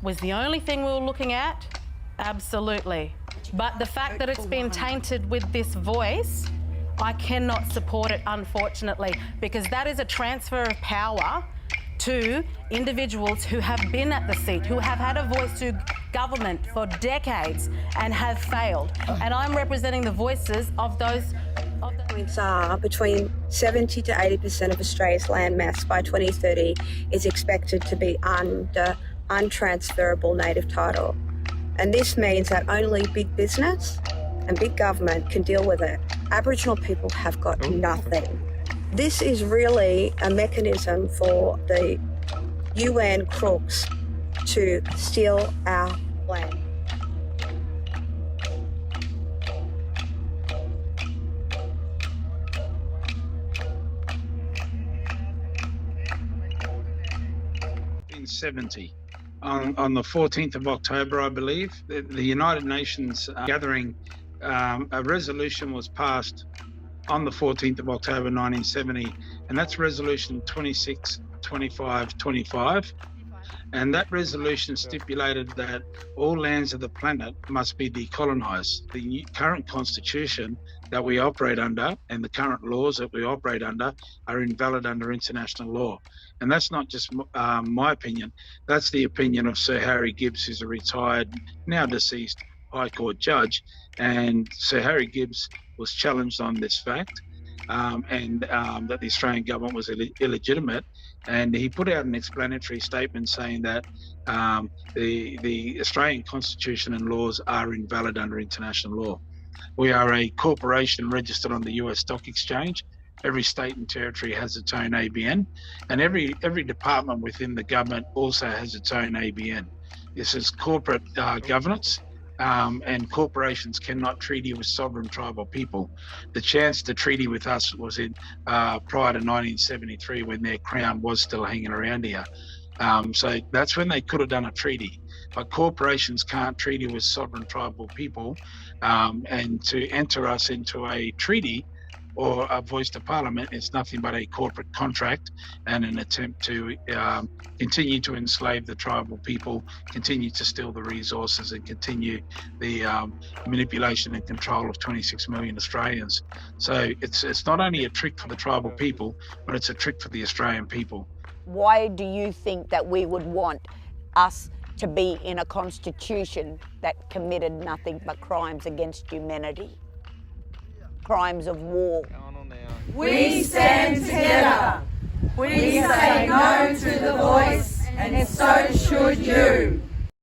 was the only thing we were looking at? Absolutely. But the fact that it's been tainted with this voice, I cannot support it, unfortunately, because that is a transfer of power to individuals who have been at the seat, who have had a voice to government for decades and have failed. And I'm representing the voices of those. Points are between 70 to 80% of Australia's land mass by 2030 is expected to be under untransferable native title. And this means that only big business and big government can deal with it. Aboriginal people have got nothing. This is really a mechanism for the UN crooks to steal our land. In 70. On the 14th of October, I believe, the United Nations gathering, a resolution was passed on the 14th of October 1970, and that's resolution 262525. And that resolution stipulated that all lands of the planet must be decolonised. The current constitution that we operate under and the current laws that we operate under are invalid under international law. And that's not just my opinion, that's the opinion of Sir Harry Gibbs, who's a retired, now deceased High Court judge. And Sir Harry Gibbs was challenged on this fact, and that the Australian government was illegitimate. And he put out an explanatory statement saying that the Australian Constitution and laws are invalid under international law. We are a corporation registered on the US Stock Exchange. Every state and territory has its own ABN, and every department within the government also has its own ABN. This is corporate governance. And corporations cannot treaty with sovereign tribal people. The chance to treaty with us was in prior to 1973, when their crown was still hanging around here. So that's when they could have done a treaty. But corporations can't treaty with sovereign tribal people, and to enter us into a treaty or a voice to parliament is nothing but a corporate contract and an attempt to continue to enslave the tribal people, continue to steal the resources, and continue the manipulation and control of 26 million Australians. So it's not only a trick for the tribal people, but it's a trick for the Australian people. Why do you think that we would want us to be in a constitution that committed nothing but crimes against humanity? Crimes of war. We stand together. We say no to the voice, and so should you.